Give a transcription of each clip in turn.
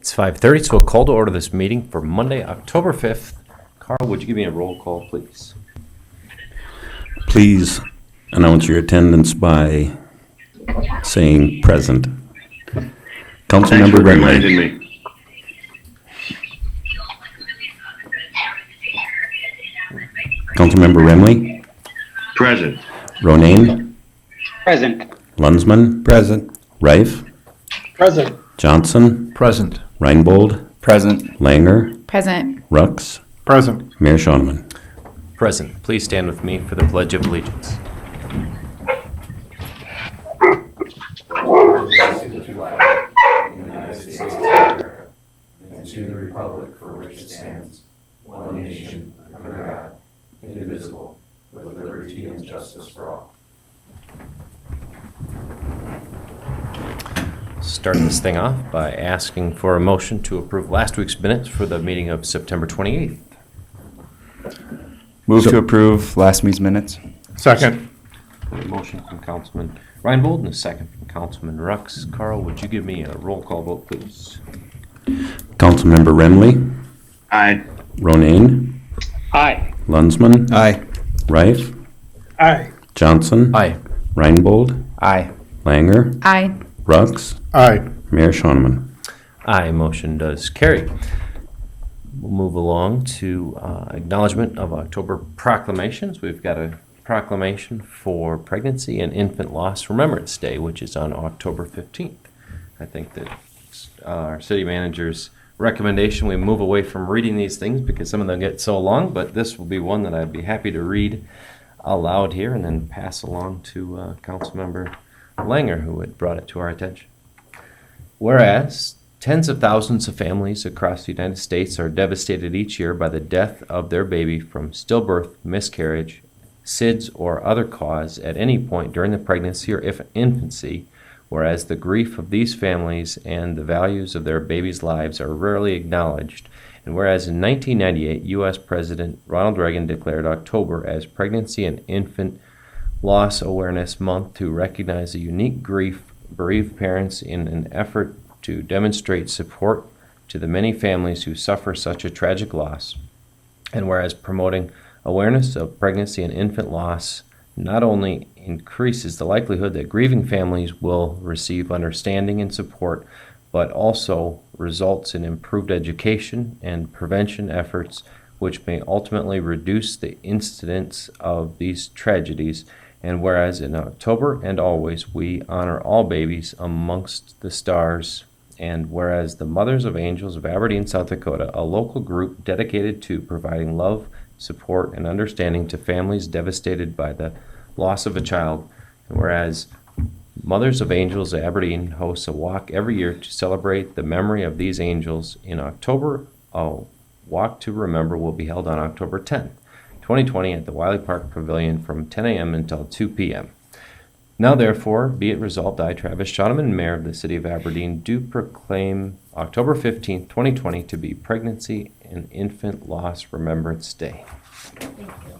It's 5:30, so we'll call to order this meeting for Monday, October 5th. Karl, would you give me a roll call, please? Please announce your attendance by saying present. Councilmember Renly. Councilmember Remley. Present. Ronayne. Present. Lunsman. Present. Reif. Present. Johnson. Present. Reinbold. Present. Langer. Present. Rux. Present. Mayor Schoeneman. Present. Please stand with me for the Pledge of Allegiance. And to the republic for which it stands, one nation, under God, indivisible, with liberty and justice for all. Start this thing off by asking for a motion to approve last week's minutes for the meeting of September 28th. Move to approve last meeting's minutes. Second. A motion from Councilman Reinbold and a second from Councilman Rux. Karl, would you give me a roll call vote, please? Councilmember Remley. Aye. Ronayne. Aye. Lunsman. Aye. Reif. Aye. Johnson. Aye. Reinbold. Aye. Langer. Aye. Rux. Aye. Mayor Schoeneman. Aye, motion does carry. We'll move along to acknowledgement of October proclamations. We've got a proclamation for Pregnancy and Infant Loss Remembrance Day, which is on October 15th. I think that our city manager's recommendation, we move away from reading these things because some of them get so long, but this will be one that I'd be happy to read aloud here and then pass along to Councilmember Langer, who had brought it to our attention. Whereas tens of thousands of families across the United States are devastated each year by the death of their baby from stillbirth, miscarriage, SIDS, or other cause at any point during the pregnancy or infancy, whereas the grief of these families and the values of their babies' lives are rarely acknowledged, and whereas in 1998, U.S. President Ronald Reagan declared October as Pregnancy and Infant Loss Awareness Month to recognize the unique grief bereaved parents in an effort to demonstrate support to the many families who suffer such a tragic loss, and whereas promoting awareness of pregnancy and infant loss not only increases the likelihood that grieving families will receive understanding and support, but also results in improved education and prevention efforts, which may ultimately reduce the incidence of these tragedies. And whereas in October and always we honor all babies amongst the stars, and whereas the Mothers of Angels of Aberdeen, South Dakota, a local group dedicated to providing love, support, and understanding to families devastated by the loss of a child, and whereas Mothers of Angels of Aberdeen hosts a walk every year to celebrate the memory of these angels. In October, a walk to remember will be held on October 10th. 2020 at the Wiley Park Pavilion from 10 a.m. until 2 p.m. Now therefore, be it resolved, I, Travis Schoeneman, Mayor of the City of Aberdeen, do proclaim October 15th, 2020 to be Pregnancy and Infant Loss Remembrance Day. Thank you.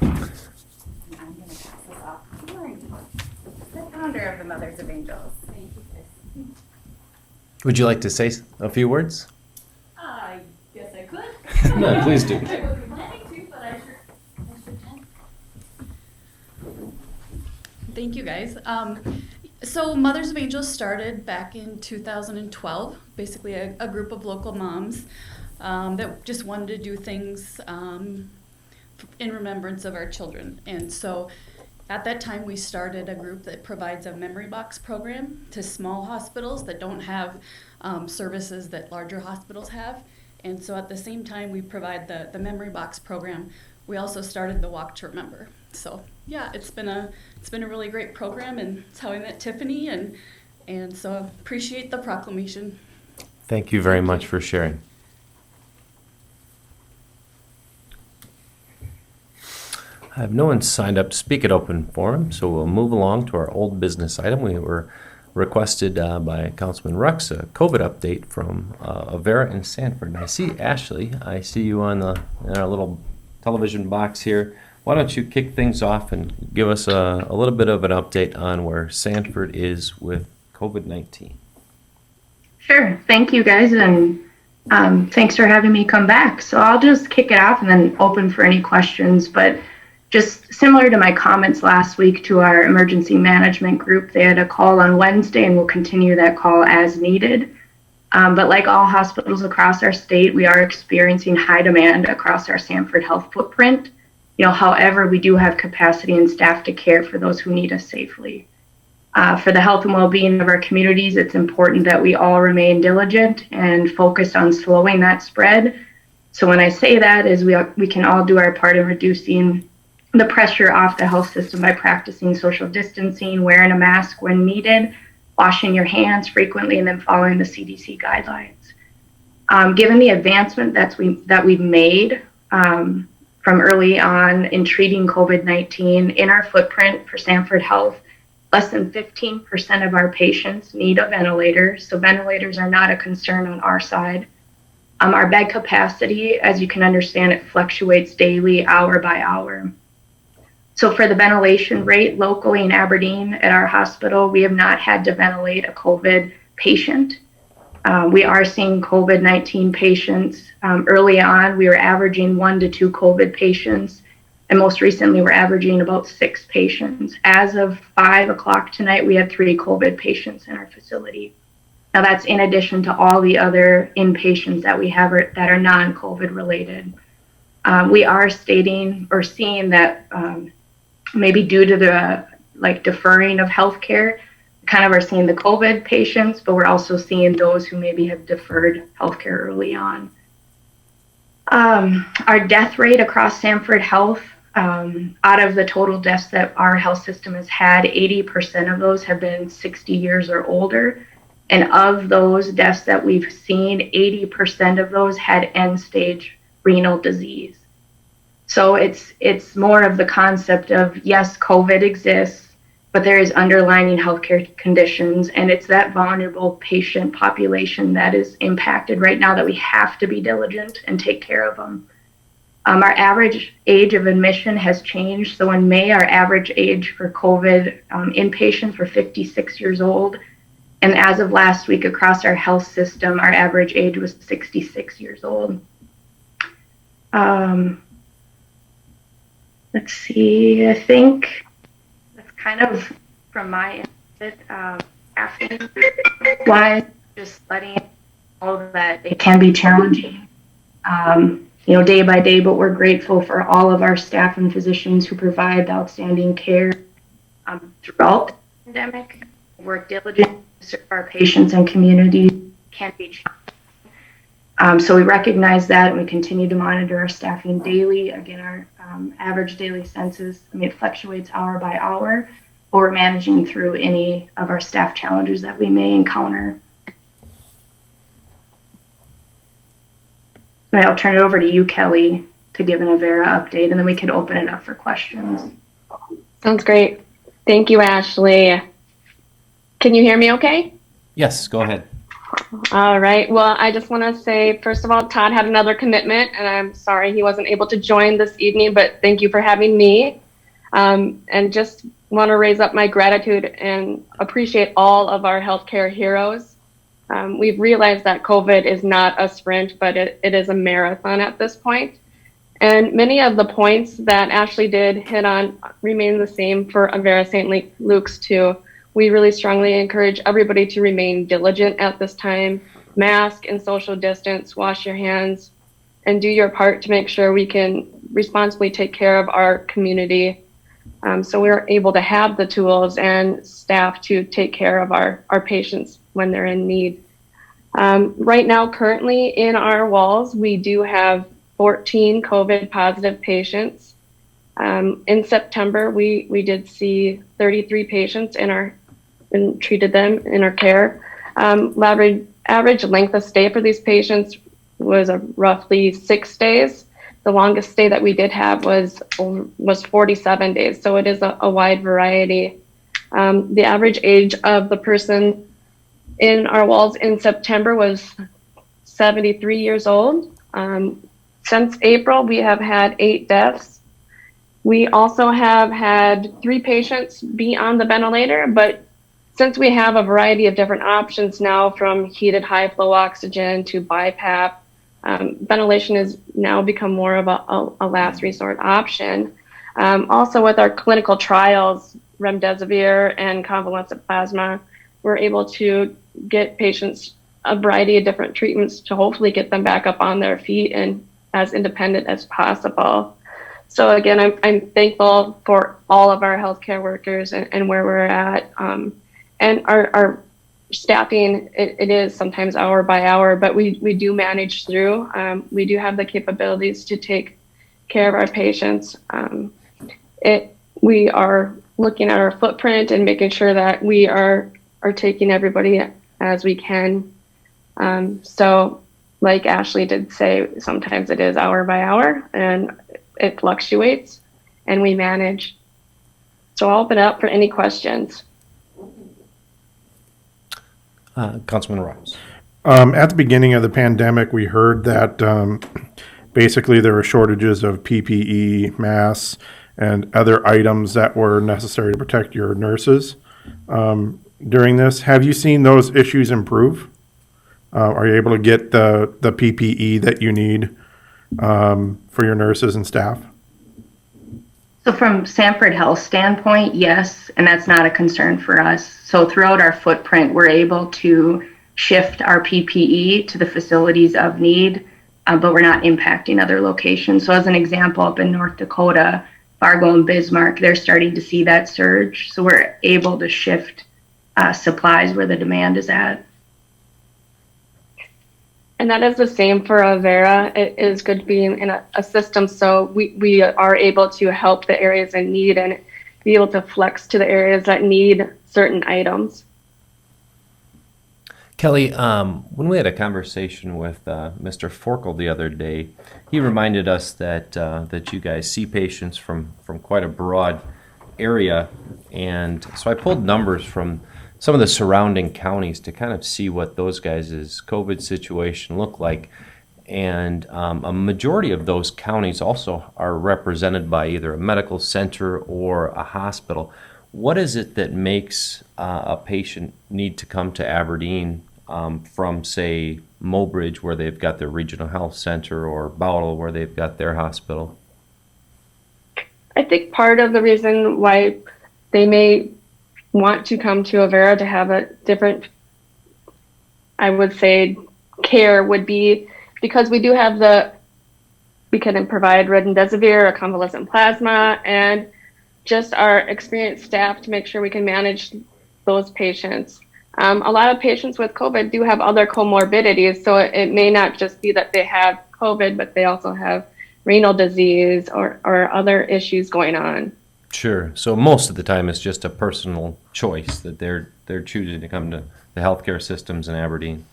I'm going to pass this off to Lori, the founder of the Mothers of Angels. Thank you, Chris. Would you like to say a few words? Yes, I could. No, please do. I wasn't planning to, but I sure can. Thank you, guys. So Mothers of Angels started back in 2012, basically a group of local moms that just wanted to do things in remembrance of our children. And so at that time, we started a group that provides a memory box program to small hospitals that don't have services that larger hospitals have. And so at the same time we provide the memory box program, we also started the Walk to Remember. So yeah, it's been a really great program, and it's how I met Tiffany, and so I appreciate the proclamation. Thank you very much for sharing. I have no one signed up to speak at open forum, so we'll move along to our old business item. We were requested by Councilman Rux a COVID update from Avera in Sanford. And I see Ashley. I see you in our little television box here. Why don't you kick things off and give us a little bit of an update on where Sanford is with COVID-19. Sure. Thank you, guys, and thanks for having me come back. So I'll just kick it off and then open for any questions. But just similar to my comments last week to our emergency management group, they had a call on Wednesday, and we'll continue that call as needed. But like all hospitals across our state, we are experiencing high demand across our Sanford Health footprint. However, we do have capacity and staff to care for those who need us safely. For the health and well-being of our communities, it's important that we all remain diligent and focused on slowing that spread. So when I say that is we can all do our part in reducing the pressure off the health system by practicing social distancing, wearing a mask when needed, washing your hands frequently, and then following the CDC guidelines. Given the advancement that we've made from early on in treating COVID-19 in our footprint for Sanford Health, less than 15% of our patients need a ventilator, so ventilators are not a concern on our side. Our bed capacity, as you can understand, it fluctuates daily, hour by hour. So for the ventilation rate locally in Aberdeen at our hospital, we have not had to ventilate a COVID patient. We are seeing COVID-19 patients. Early on, we were averaging 1 to 2 COVID patients, and most recently we're averaging about 6 patients. As of 5 o'clock tonight, we had 3 COVID patients in our facility. Now that's in addition to all the other inpatients that we have that are non-COVID related. We are seeing that maybe due to the deferring of healthcare, kind of are seeing the COVID patients, but we're also seeing those who maybe have deferred healthcare early on. Our death rate across Sanford Health, out of the total deaths that our health system has had, 80% of those have been 60 years or older. And of those deaths that we've seen, 80% of those had end-stage renal disease. So it's more of the concept of, yes, COVID exists, but there is underlying healthcare conditions, and it's that vulnerable patient population that is impacted right now that we have to be diligent and take care of them. Our average age of admission has changed. So in May, our average age for COVID inpatients were 56 years old. And as of last week, across our health system, our average age was 66 years old. Let's see, I think that's kind of from my end, why just letting know that it can be challenging, day by day, but we're grateful for all of our staff and physicians who provide the outstanding care throughout the pandemic. Work diligently to serve our patients and communities can be challenging. So we recognize that, and we continue to monitor our staffing daily. Again, our average daily census, it fluctuates hour by hour, but we're managing through any of our staff challenges that we may encounter. And I'll turn it over to you, Kelly, to give an Avera update, and then we can open it up for questions. Sounds great. Thank you, Ashley. Can you hear me okay? Yes, go ahead. All right. Well, I just want to say, first of all, Todd had another commitment, and I'm sorry he wasn't able to join this evening, but thank you for having me. And just want to raise up my gratitude and appreciate all of our healthcare heroes. We've realized that COVID is not a sprint, but it is a marathon at this point. And many of the points that Ashley did hit on remain the same for Avera St. Luke's too. We really strongly encourage everybody to remain diligent at this time, mask and social distance, wash your hands, and do your part to make sure we can responsibly take care of our community. So we're able to have the tools and staff to take care of our patients when they're in need. Right now, currently in our walls, we do have 14 COVID positive patients. In September, we did see 33 patients and treated them in our care. Average length of stay for these patients was roughly 6 days. The longest stay that we did have was 47 days. So it is a wide variety. The average age of the person in our walls in September was 73 years old. Since April, we have had 8 deaths. We also have had 3 patients be on the ventilator, but since we have a variety of different options now, from heated high flow oxygen to BiPAP, ventilation has now become more of a last resort option. Also, with our clinical trials, remdesivir and convalescent plasma, we're able to get patients a variety of different treatments to hopefully get them back up on their feet and as independent as possible. So again, I'm thankful for all of our healthcare workers and where we're at. And our staffing, it is sometimes hour by hour, but we do manage through. We do have the capabilities to take care of our patients. We are looking at our footprint and making sure that we are taking everybody as we can. So like Ashley did say, sometimes it is hour by hour and it fluctuates and we manage. So I'll open it up for any questions. Councilman Ross. At the beginning of the pandemic, we heard that basically there were shortages of PPE, masks, and other items that were necessary to protect your nurses during this. Have you seen those issues improve? Are you able to get the PPE that you need for your nurses and staff? So from Sanford Health standpoint, yes, and that's not a concern for us. So throughout our footprint, we're able to shift our PPE to the facilities of need, but we're not impacting other locations. So as an example, up in North Dakota, Fargo and Bismarck, they're starting to see that surge. So we're able to shift supplies where the demand is at. And that is the same for Avera. It is good to be in a system so we are able to help the areas in need and be able to flex to the areas that need certain items. Kelly, when we had a conversation with Mr. Forkel the other day, he reminded us that that you guys see patients from quite a broad area, and so I pulled numbers from some of the surrounding counties to kind of see what those guys' COVID situation looked like. And a majority of those counties also are represented by either a medical center or a hospital. What is it that makes a patient need to come to Aberdeen from, say, Mobridge, where they've got their regional health center, or Bowell, where they've got their hospital? I think part of the reason why they may want to come to Avera to have a different, I would say, care would be because we do have we can provide remdesivir, a convalescent plasma, and just our experienced staff to make sure we can manage those patients. A lot of patients with COVID do have other comorbidities, so it may not just be that they have COVID, but they also have renal disease or other issues going on. Sure. So most of the time it's just a personal choice that they're choosing to come to the healthcare systems in Aberdeen.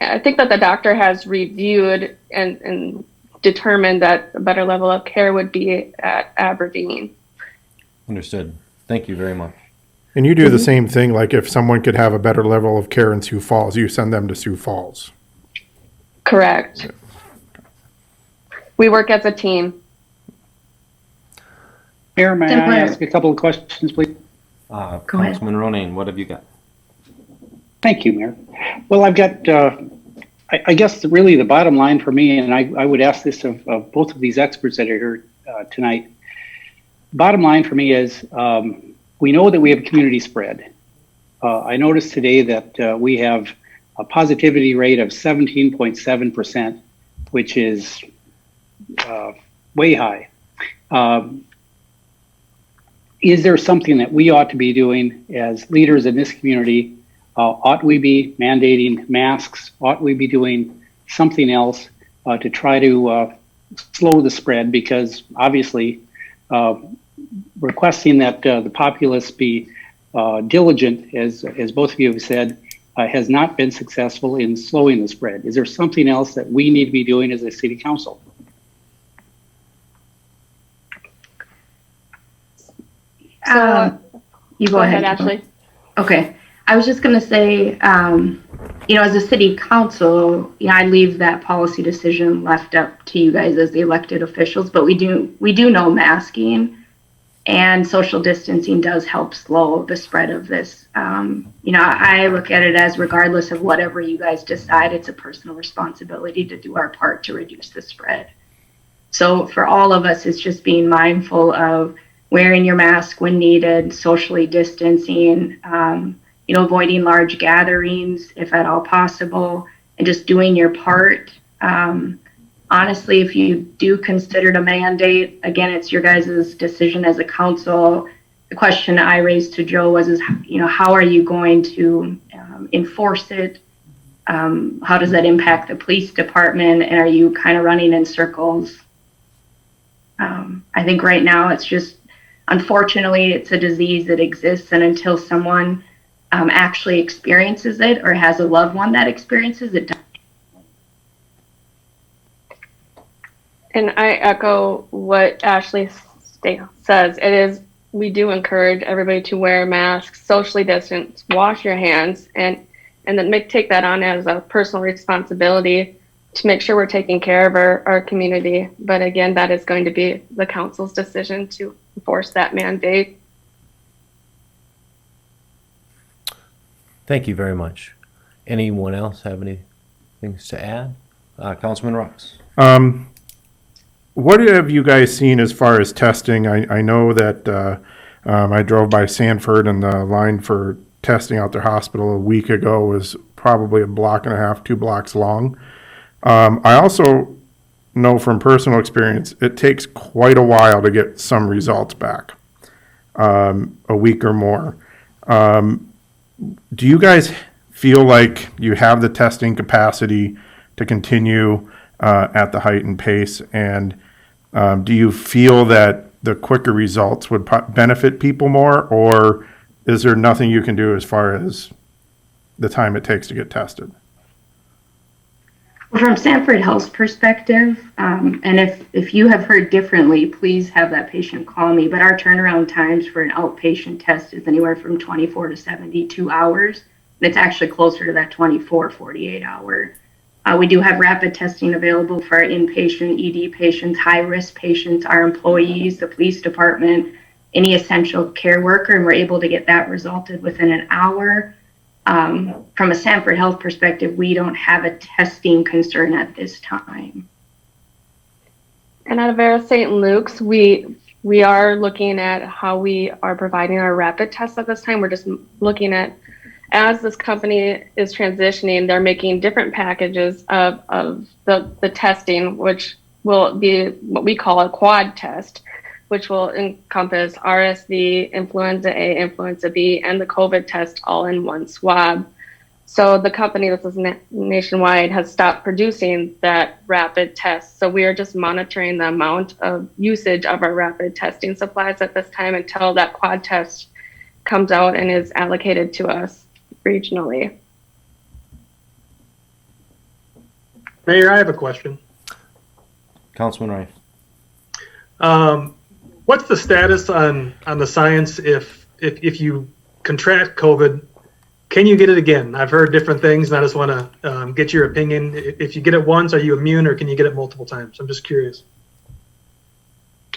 I think that the doctor has reviewed and determined that a better level of care would be at Aberdeen. Understood. Thank you very much. And you do the same thing, like if someone could have a better level of care in Sioux Falls, you send them to Sioux Falls. Correct. We work as a team. Mayor, may I ask a couple of questions, please? Councilman Ronayne, what have you got? Thank you, Mayor. Well, I've got, I guess really the bottom line for me, and I would ask this of both of these experts that are here tonight. Bottom line for me is we know that we have community spread. I noticed today that we have a positivity rate of 17.7%, which is way high. Is there something that we ought to be doing as leaders in this community? Ought we be mandating masks? Ought we be doing something else to try to slow the spread? Because obviously requesting that the populace be diligent, as both of you have said, has not been successful in slowing the spread. Is there something else that we need to be doing as a city council? You go ahead, Ashley. Okay. I was just going to say, as a city council, I leave that policy decision left up to you guys as the elected officials, but we do know masking and social distancing does help slow the spread of this. I look at it as regardless of whatever you guys decide, it's a personal responsibility to do our part to reduce the spread. So for all of us, it's just being mindful of wearing your mask when needed, socially distancing, avoiding large gatherings if at all possible, and just doing your part. Honestly, if you do consider it a mandate, again, it's your guys' decision as a council. The question I raised to Joe was, how are you going to enforce it? How does that impact the police department? And are you kind of running in circles? I think right now it's just, unfortunately, it's a disease that exists, and until someone actually experiences it or has a loved one that experiences it. And I echo what Ashley says. We do encourage everybody to wear masks, socially distance, wash your hands, and then take that on as a personal responsibility to make sure we're taking care of our community. But again, that is going to be the council's decision to enforce that mandate. Thank you very much. Anyone else have any things to add? Councilman Ross. What have you guys seen as far as testing? I know that I drove by Sanford, and the line for testing out their hospital a week ago was probably a block and a half, 2 blocks long. I also know from personal experience, it takes quite a while to get some results back, a week or more. Do you guys feel like you have the testing capacity to continue at the heightened pace? And do you feel that the quicker results would benefit people more, or is there nothing you can do as far as the time it takes to get tested? From Sanford Health's perspective, and if you have heard differently, please have that patient call me. But our turnaround times for an outpatient test is anywhere from 24 to 72 hours. And it's actually closer to that 24, 48 hour. We do have rapid testing available for our inpatient ED patients, high-risk patients, our employees, the police department, any essential care worker, and we're able to get that resulted within an hour. From a Sanford Health perspective, we don't have a testing concern at this time. And at Avera St. Luke's, we are looking at how we are providing our rapid tests at this time. We're just looking at, as this company is transitioning, they're making different packages of the testing, which will be what we call a quad test, which will encompass RSV, influenza A, influenza B, and the COVID test all in one swab. So the company, this is nationwide, has stopped producing that rapid test. So we are just monitoring the amount of usage of our rapid testing supplies at this time until that quad test comes out and is allocated to us regionally. Mayor, I have a question. Councilman Rife. What's the status on the science if you contract COVID, can you get it again? I've heard different things, and I just want to get your opinion. If you get it once, are you immune, or can you get it multiple times? I'm just curious.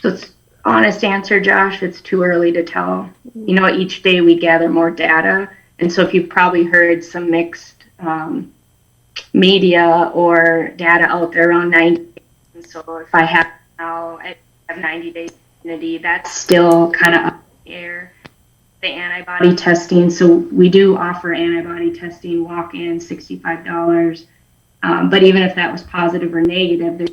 So it's honest answer, Josh, it's too early to tell. Each day we gather more data. And so if you've probably heard some mixed media or data out there around 90 days. So if I have 90 days immunity, that's still kind of up in the air. The antibody testing. So we do offer antibody testing, walk-in, $65. But even if that was positive or negative, there's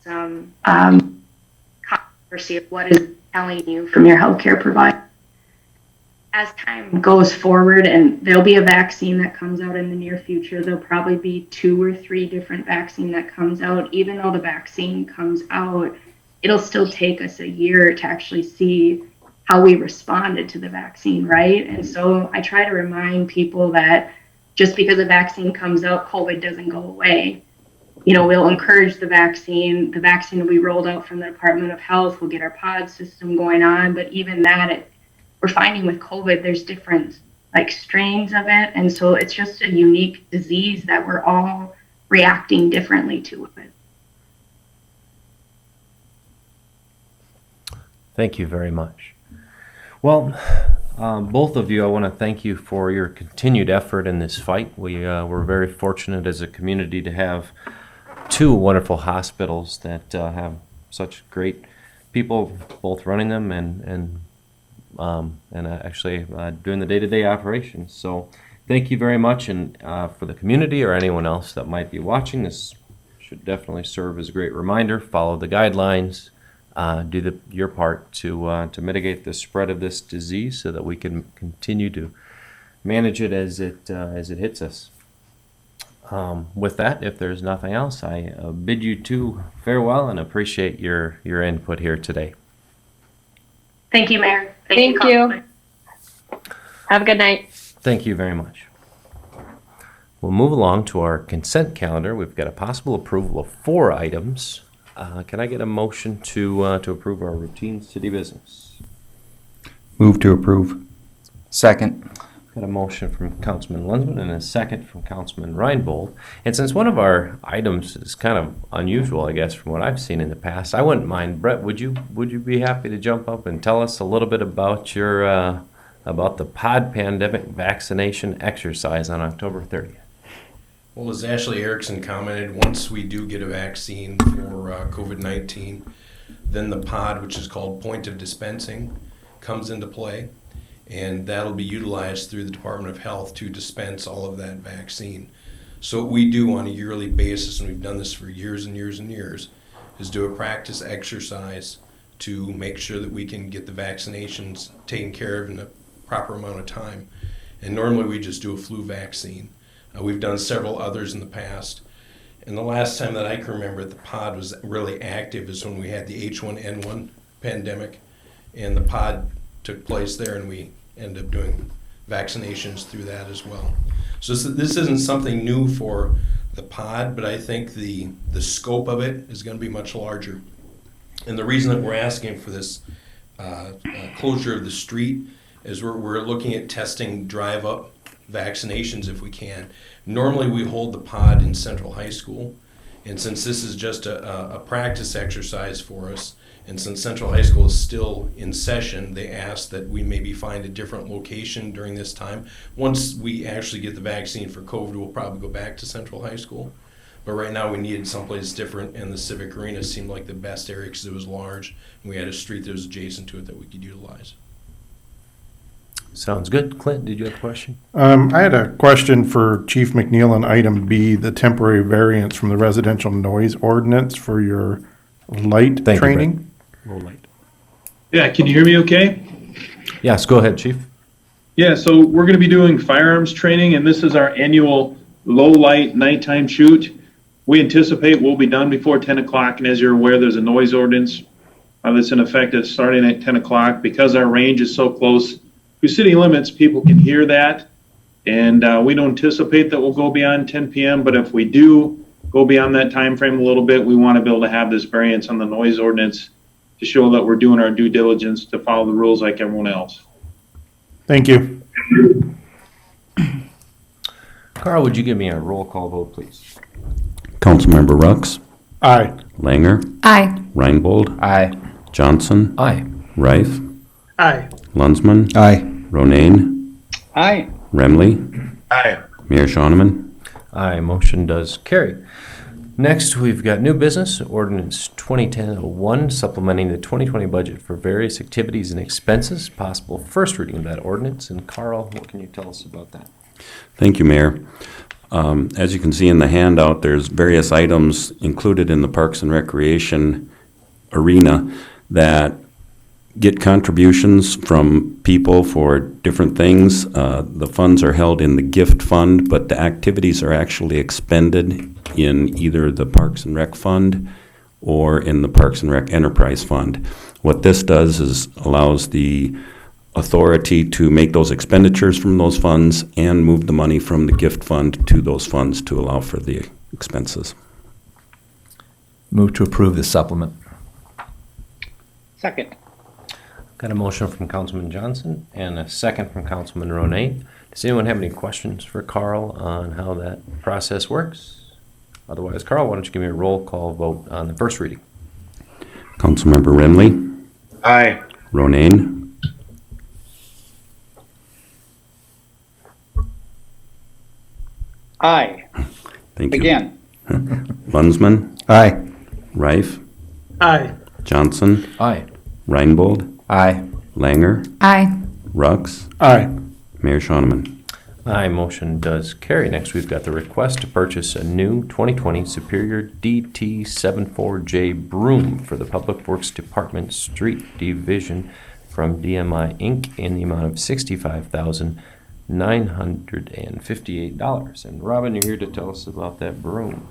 some controversy of what is telling you from your healthcare provider. As time goes forward, and there'll be a vaccine that comes out in the near future, there'll probably be 2 or 3 different vaccines that comes out. Even though the vaccine comes out, it'll still take us a year to actually see how we responded to the vaccine, right? And so I try to remind people that just because a vaccine comes out, COVID doesn't go away. We'll encourage the vaccine. The vaccine will be rolled out from the Department of Health. We'll get our pod system going on, but even that, we're finding with COVID, there's different strains of it. And so it's just a unique disease that we're all reacting differently to it. Thank you very much. Well, both of you, I want to thank you for your continued effort in this fight. We're very fortunate as a community to have two wonderful hospitals that have such great people both running them and actually doing the day-to-day operations. So thank you very much, and for the community or anyone else that might be watching, this should definitely serve as a great reminder. Follow the guidelines, do your part to mitigate the spread of this disease so that we can continue to manage it as it hits us. With that, if there's nothing else, I bid you two farewell and appreciate your input here today. Thank you, Mayor. Thank you. Have a good night. Thank you very much. We'll move along to our consent calendar. We've got a possible approval of 4 items. Can I get a motion to approve our routine city business? Move to approve. Second. Got a motion from Councilman Lensman and a second from Councilman Reinbold. And since one of our items is kind of unusual, I guess, from what I've seen in the past, I wouldn't mind. Brett, would you be happy to jump up and tell us a little bit about your about the pod pandemic vaccination exercise on October 30th? Well, as Ashley Erickson commented, once we do get a vaccine for COVID-19, then the pod, which is called point of dispensing, comes into play. And that'll be utilized through the Department of Health to dispense all of that vaccine. So what we do on a yearly basis, and we've done this for years and years and years, is do a practice exercise to make sure that we can get the vaccinations taken care of in a proper amount of time. And normally we just do a flu vaccine. We've done several others in the past. And the last time that I can remember the pod was really active is when we had the H1N1 pandemic, and the pod took place there, and we ended up doing vaccinations through that as well. So this isn't something new for the pod, but I think the scope of it is going to be much larger. And the reason that we're asking for this closure of the street is we're looking at testing drive-up vaccinations if we can. Normally we hold the pod in Central High School, and since this is just a practice exercise for us, and since Central High School is still in session, they asked that we maybe find a different location during this time. Once we actually get the vaccine for COVID, we'll probably go back to Central High School. But right now we needed someplace different, and the Civic Arena seemed like the best area because it was large, and we had a street that was adjacent to it that we could utilize. Sounds good. Clint, did you have a question? I had a question for Chief McNeil on item B, the temporary variance from the residential noise ordinance for your light Thank you, training. Low light. Yeah, can you hear me okay? Yes, go ahead, Chief. Yeah, so we're going to be doing firearms training, and this is our annual low light nighttime shoot. We anticipate we'll be done before 10 o'clock, and as you're aware, there's a noise ordinance that's in effect that's starting at 10 o'clock. Because our range is so close to city limits, people can hear that, and we don't anticipate that we'll go beyond 10 p.m., but if we do go beyond that time frame a little bit, we want to be able to have this variance on the noise ordinance to show that we're doing our due diligence to follow the rules like everyone else. Thank you. Karl, would you give me a roll call vote, please? Councilmember Rux, Aye. Langer, Aye. Reinbold, Aye. Johnson, Aye. Reif, Aye. Lunsman, Aye. Ronayne, Aye. Remley, Aye. Mayor Schoeneman. Aye, motion does carry. Next, we've got new business, ordinance 2010-01, supplementing the 2020 budget for various activities and expenses. Possible first reading of that ordinance. And Karl, what can you tell us about that? Thank you, Mayor. As you can see in the handout, there's various items included in the Parks and Recreation arena that get contributions from people for different things. The funds are held in the gift fund, but the activities are actually expended in either the Parks and Rec Fund or in the Parks and Rec Enterprise Fund. What this does is allows the authority to make those expenditures from those funds and move the money from the gift fund to those funds to allow for the expenses. Move to approve the supplement. Second. Got a motion from Councilman Johnson and a second from Councilman Ronayne. Does anyone have any questions for Karl on how that process works? Otherwise, Karl, why don't you give me a roll call vote on the first reading? Councilmember Remley, Aye. Ronayne, Aye. Thank you. Again. Lunsman, Aye. Reif, Aye. Johnson, Aye. Reinbold, Aye. Langer, Aye. Rux, Aye. Mayor Shoneman. Aye, motion does carry. Next, we've got the request to purchase a new 2020 Superior DT74J broom for the Public Works Department Street Division from DMI Inc. in the amount of $65,958. And Robin, you're here to tell us about that broom.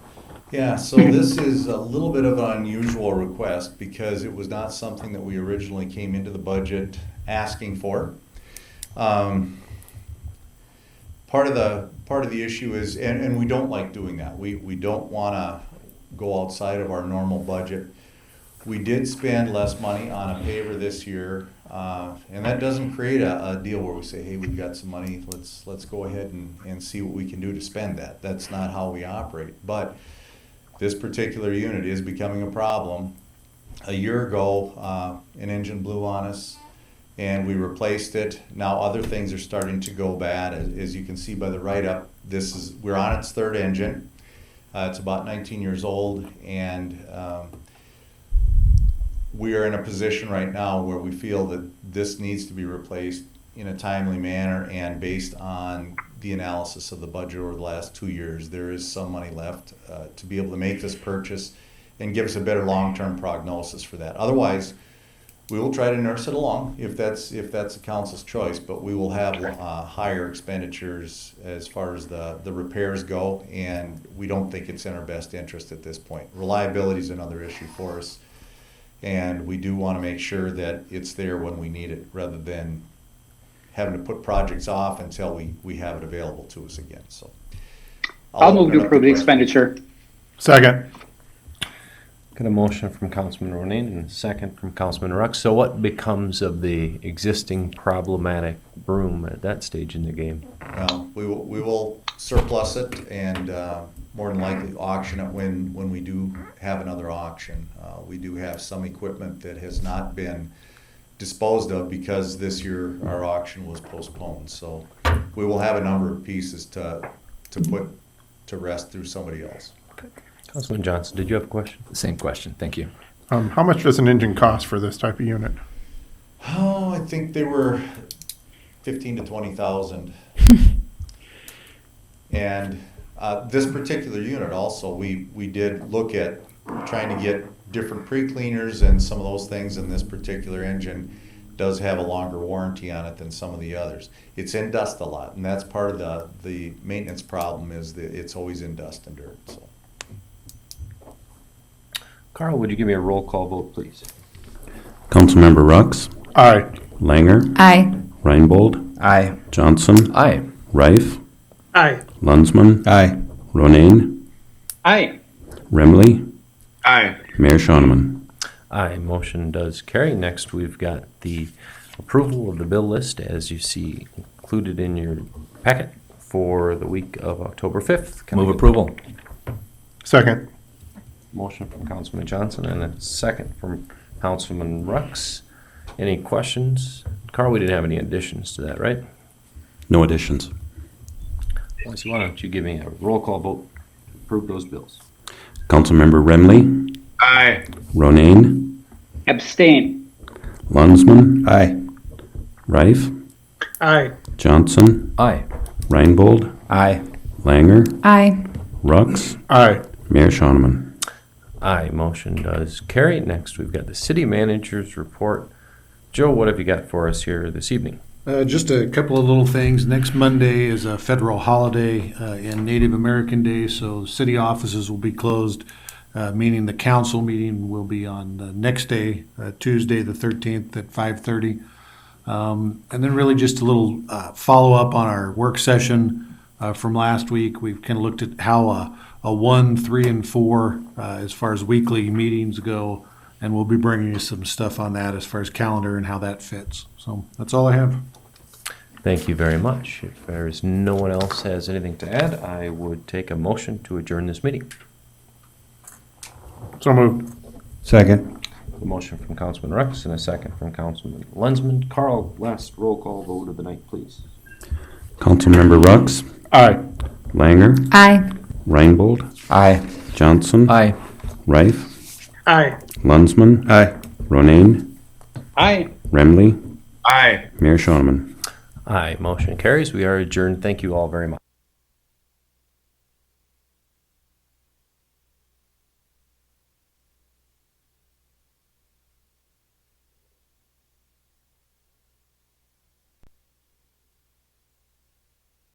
Yeah, so this is a little bit of an unusual request because it was not something that we originally came into the budget asking for. Part of the issue is, and we don't like doing that. We don't want to go outside of our normal budget. We did spend less money on a paver this year, and that doesn't create a deal where we say, hey, we've got some money, let's go ahead and see what we can do to spend that. That's not how we operate. But this particular unit is becoming a problem. A year ago, an engine blew on us, and we replaced it. Now other things are starting to go bad. As you can see by the write-up, we're on its third engine. It's about 19 years old, and we are in a position right now where we feel that this needs to be replaced in a timely manner, and based on the analysis of the budget over the last 2 years, there is some money left to be able to make this purchase and give us a better long-term prognosis for that. Otherwise, we will try to nurse it along if that's the council's choice, but we will have higher expenditures as far as the repairs go, and we don't think it's in our best interest at this point. Reliability is another issue for us, and we do want to make sure that it's there when we need it, rather than having to put projects off until we have it available to us again. So I'll move open it to up approve the questions. expenditure. Second. Got a motion from Councilman Ronan and a second from Councilman Rux. So what becomes of the existing problematic broom at that stage in the game? Well, we will surplus it and more than likely auction it when we do have another auction. We do have some equipment that has not been disposed of because this year our auction was postponed. So we will have a number of pieces to put to rest through somebody else. Councilman Johnson, did you have a question? Same question. Thank you. How much does an engine cost for this type of unit? Oh, I think they were 15 to 20,000. And this particular unit also, we did look at trying to get different pre-cleaners and some of those things, and this particular engine does have a longer warranty on it than some of the others. It's in dust a lot, and that's part of the maintenance problem, is that it's always in dust and dirt. So. Karl, would you give me a roll call vote, please? Councilmember Rux, Aye. Langer, Aye. Reinbold, Aye. Johnson, Aye. Reif, Aye. Lunsman, Aye. Ronan, Aye. Remley, Aye. Mayor Shoneman. Aye, motion does carry. Next, we've got the approval of the bill list as you see included in your packet for the week of October 5th. Can I Move get- approval. Second. Motion from Councilman Johnson and a second from Councilman Rux. Any questions? Karl, we didn't have any additions to that, right? No additions. Leslie, why don't you give me a roll call vote to approve those bills? Councilmember Remley, Aye. Ronan, Abstain. Lunsman, Aye. Reif, Aye. Johnson, Aye. Reinbold, Aye. Langer, Aye. Rux, Aye. Mayor Shoneman. Aye, motion does carry. Next, we've got the city manager's report. Joe, what have you got for us here this evening? Just a couple of little things. Next Monday is a federal holiday and Native American Day, so city offices will be closed, meaning the council meeting will be on the next day, Tuesday the 13th at 5:30. And then really just a little follow-up on our work session from last week. We've kind of looked at how a 1, 3, and 4 as far as weekly meetings go, and we'll be bringing you some stuff on that as far as calendar and how that fits. So that's all I have. Thank you very much. If there's no one else has anything to add, I would take a motion to adjourn this meeting. So moved. Second. A motion from Councilman Rux and a second from Councilman Lunsman. Karl, last roll call vote of the night, please. Councilmember Rux, Aye. Langer, Aye. Reinbold, Aye. Johnson, Aye. Reif, Aye. Lunsman, Aye. Ronayne, Aye. Remley, Aye. Mayor Shoneman. Aye, motion carries. We are adjourned. Thank you all very much.